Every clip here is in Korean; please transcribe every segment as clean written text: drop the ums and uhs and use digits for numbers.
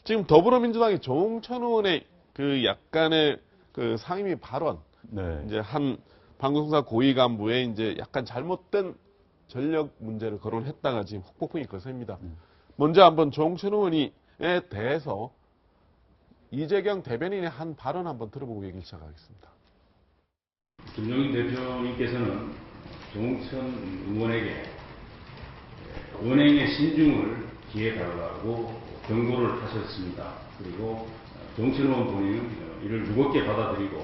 지금 더불어민주당의 조홍천 의원의 그 약간의 그 상임위 발언, 네. 이제 한 방송사 고위 간부의 이제 약간 잘못된 전력 문제를 거론했다가 지금 후폭풍이 거셉니다. 먼저 한번 조홍천 의원에 대해서 이재경 대변인의 한 발언 한번 들어보고 얘기를 시작하겠습니다. 김종인 대표님께서는 조홍천 의원에게 은행의 신중을 기해달라고 경고를 하셨습니다. 그리고 조홍천 의원 본인은 이를 무겁게 받아들이고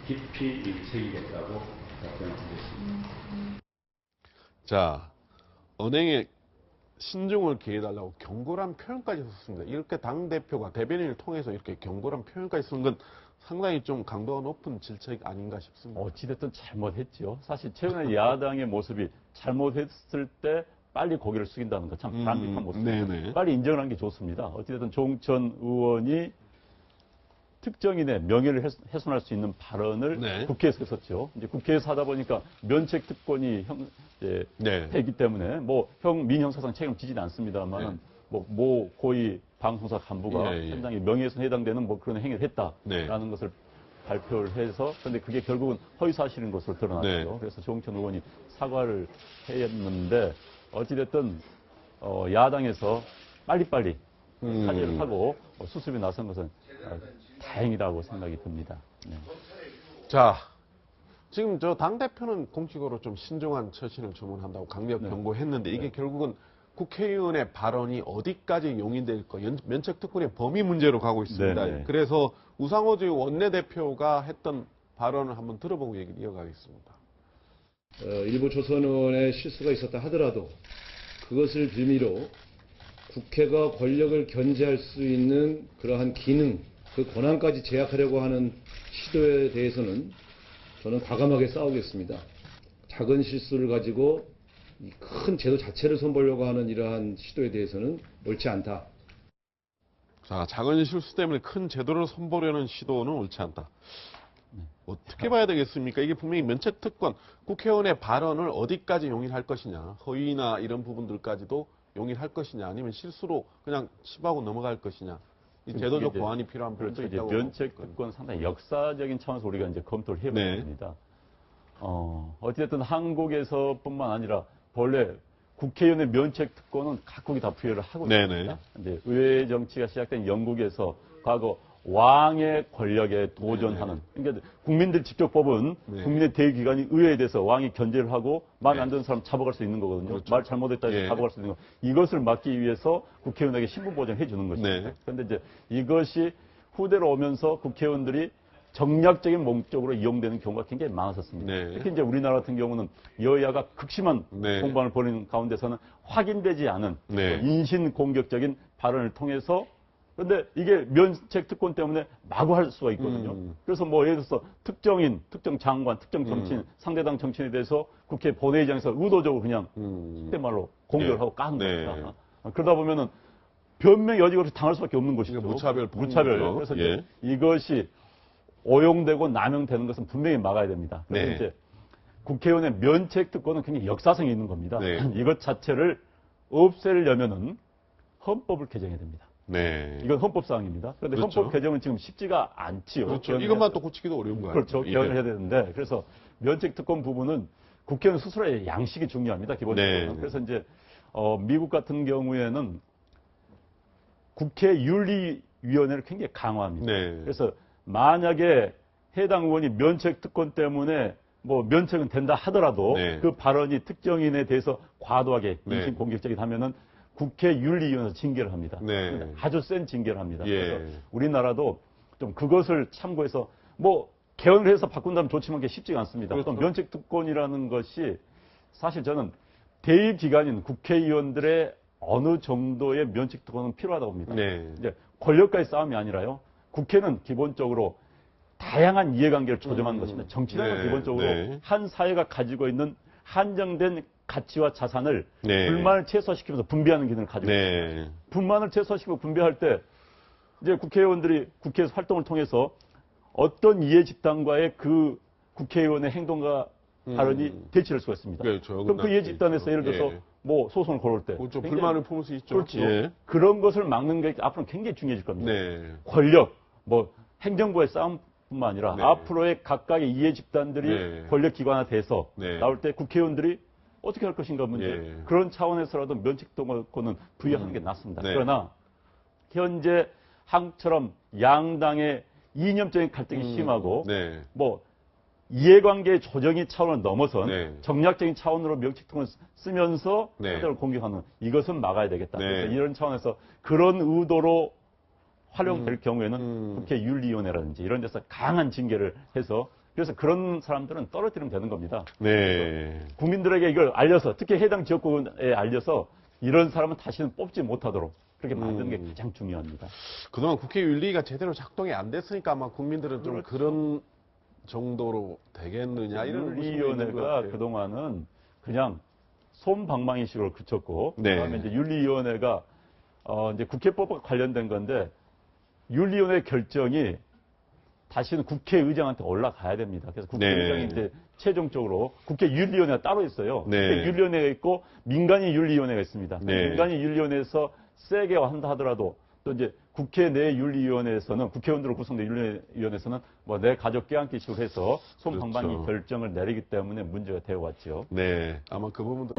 깊이 새기겠다고 답변드렸습니다. 자, 은행에 신중을 기해달라고 경고란 표현까지 썼습니다. 이렇게 당대표가 대변인을 통해서 이렇게 경고란 표현까지 쓴 건 상당히 좀 강도가 높은 질책 아닌가 싶습니다. 어찌됐든 잘못했죠. 사실 최근에 야당의 모습이 잘못했을 때 빨리 고개를 숙인다는 거 참 바람직한 모습입니다. 네네. 빨리 인정을 하는 게 좋습니다. 어찌됐든 조홍천 의원이 특정인의 명예를 훼손할 수 있는 발언을 네. 국회에서 했었죠. 이제 국회에서 하다 보니까 면책 특권이 네. 되기 때문에 뭐 민형사상 책임지지는 않습니다만 네. 모 고위 방송사 간부가 예, 예. 상당히 명예훼손에 해당되는 뭐 그런 행위를 했다라는 네. 것을 발표를 해서 그런데 그게 결국은 허위사실인 것으로 드러났죠. 네. 그래서 조홍천 의원이 사과를 했는데 어찌됐든 야당에서 빨리빨리 사죄를 하고 수습에 나선 것은 다행이라고 생각이 듭니다. 네. 자, 지금 저 당대표는 공식으로 좀 신중한 처신을 주문한다고 강력 경고했는데 이게 결국은 국회의원의 발언이 어디까지 용인될까 면책특권의 범위 문제로 가고 있습니다. 네네. 그래서 우상호 원내대표가 했던 발언을 한번 들어보고 얘기를 이어가겠습니다. 일부 조선 의원의 실수가 있었다 하더라도 그것을 빌미로 국회가 권력을 견제할 수 있는 그러한 기능, 그 권한까지 제약하려고 하는 시도에 대해서는 저는 과감하게 싸우겠습니다. 작은 실수를 가지고 이 큰 제도 자체를 손보려고 하는 이러한 시도에 대해서는 옳지 않다. 자, 작은 실수 때문에 큰 제도를 손보려는 시도는 옳지 않다. 어떻게 봐야 되겠습니까? 이게 분명히 면책특권, 국회의원의 발언을 어디까지 용인할 것이냐, 허위나 이런 부분들까지도 용인할 것이냐, 아니면 실수로 그냥 칩하고 넘어갈 것이냐, 이 제도적 보완이 필요한 부분도 그렇죠. 있다고. 면책특권 상당히 역사적인 차원에서 우리가 이제 검토를 해봐야 됩니다. 어찌됐든 한국에서뿐만 아니라 본래 국회의원의 면책특권은 각국이 다 부여를 하고 있습니다. 근데 의회 정치가 시작된 영국에서 과거 왕의 권력에 도전하는, 그러니까 국민들이 직접 뽑은 국민의 대기관이 의회에 대해서 왕이 견제를 하고 말 안 듣는 사람 잡아갈 수 있는 거거든요. 그렇죠. 말 잘못했다 해서 잡아갈 수 있는 거. 이것을 막기 위해서 국회의원에게 신분 보장해 주는 것입니다. 그런데 이제 이것이 후대로 오면서 국회의원들이 정략적인 목적으로 이용되는 경우가 굉장히 많았었습니다. 특히 이제 우리나라 같은 경우는 여야가 극심한 공방을 벌이는 가운데서는 확인되지 않은 인신 공격적인 발언을 통해서 그런데 이게 면책특권 때문에 마구 할 수가 있거든요. 그래서 뭐 예를 들어서 특정인, 특정 장관, 특정 정치인, 상대당 정치인에 대해서 국회 본회의장에서 의도적으로 그냥 그때 말로 공격을 하고 까는 겁니다. 그러다 보면은 변명 여지가 없이 당할 수밖에 없는 것이죠. 무차별. 그래서 이제 이것이 오용되고 남용되는 것은 분명히 막아야 됩니다. 그래서 이제 국회의원의 면책특권은 굉장히 역사성이 있는 겁니다. 이것 자체를 없애려면은 헌법을 개정해야 됩니다. 이건 헌법사항입니다. 그런데 헌법 개정은 지금 쉽지가 않지요. 그렇죠. 이것만 또 고치기도 어려운 거예요. 그렇죠. 개헌을 해야 되는데 그래서 면책특권 부분은 국회의원 스스로의 양식이 중요합니다. 기본적으로. 그래서 이제 미국 같은 경우에는 국회윤리위원회를 굉장히 강화합니다. 그래서 만약에 해당 의원이 면책특권 때문에 뭐 면책은 된다 하더라도 그 발언이 특정인에 대해서 과도하게 인신 공격적이다 하면은 국회윤리위원회에서 징계를 합니다. 아주 센 징계를 합니다. 그래서 우리나라도 좀 그것을 참고해서 뭐 개헌을 해서 바꾼다면 좋지만 그게 쉽지가 않습니다. 그렇죠. 면책특권이라는 것이 사실 저는 대의기관인 국회의원들의 어느 정도의 면책특권은 필요하다고 봅니다. 이제 권력과의 싸움이 아니라요. 국회는 기본적으로 다양한 이해관계를 조정하는 것입니다. 정치라는 기본적으로 한 사회가 가지고 있는 한정된 가치와 자산을 불만을 최소화시키면서 분배하는 기능을 가지고 있습니다. 불만을 최소화시키고 분배할 때 이제 국회의원들이 국회에서 활동을 통해서 어떤 이해 집단과의 그 국회의원의 행동과 발언이 대치할 수가 있습니다. 그렇죠. 그럼 그 이해 집단에서 예를 들어서 예. 뭐 소송을 걸을 때 그렇죠. 굉장히 불만을 품을 수 있죠. 그렇죠. 예. 그런 것을 막는 게 앞으로 굉장히 중요해질 겁니다. 네. 권력, 뭐 행정부의 싸움뿐만 아니라 네. 앞으로의 각각의 이해 집단들이 네. 권력 기관화돼서 네. 나올 때 국회의원들이 어떻게 할 것인가 문제. 예. 그런 차원에서라도 면책동원권은 부여하는 게 낫습니다. 네. 그러나 현재 한국처럼 양당의 이념적인 갈등이 심하고 네. 뭐 이해관계 조정의 차원을 넘어선 네. 정략적인 차원으로 명칭통을 쓰면서 네. 사회를 공격하는 이것은 막아야 되겠다. 네. 그래서 이런 차원에서 그런 의도로 활용될 경우에는 국회 윤리위원회라든지 이런 데서 강한 징계를 해서 그래서 그런 사람들은 떨어뜨리면 되는 겁니다. 네. 국민들에게 이걸 알려서 특히 해당 지역구에 알려서 이런 사람은 다시는 뽑지 못하도록 그렇게 만드는 게 가장 중요합니다. 그동안 국회 윤리가 제대로 작동이 안 됐으니까 아마 국민들은 좀 그렇죠. 그런 정도로 되겠느냐 이런 윤리위원회가 그동안은 그냥 솜방망이식으로 그쳤고 네. 그다음에 이제 윤리위원회가 이제 국회법과 관련된 건데 윤리위원회 결정이 다시는 국회의장한테 올라가야 됩니다. 그래서 국회의장이 네. 이제 최종적으로 국회 윤리위원회가 따로 있어요. 네. 국회 윤리위원회가 있고 민간인 윤리위원회가 있습니다. 네. 민간인 윤리위원회에서 세게 한다 하더라도 또 이제 국회 내 윤리위원회에서는 국회의원들로 구성된 윤리위원회에서는 뭐 내 가족 껴안기식으로 해서 솜방망이 그렇죠. 결정을 내리기 때문에 문제가 되어 왔죠. 네. 아마 그 부분도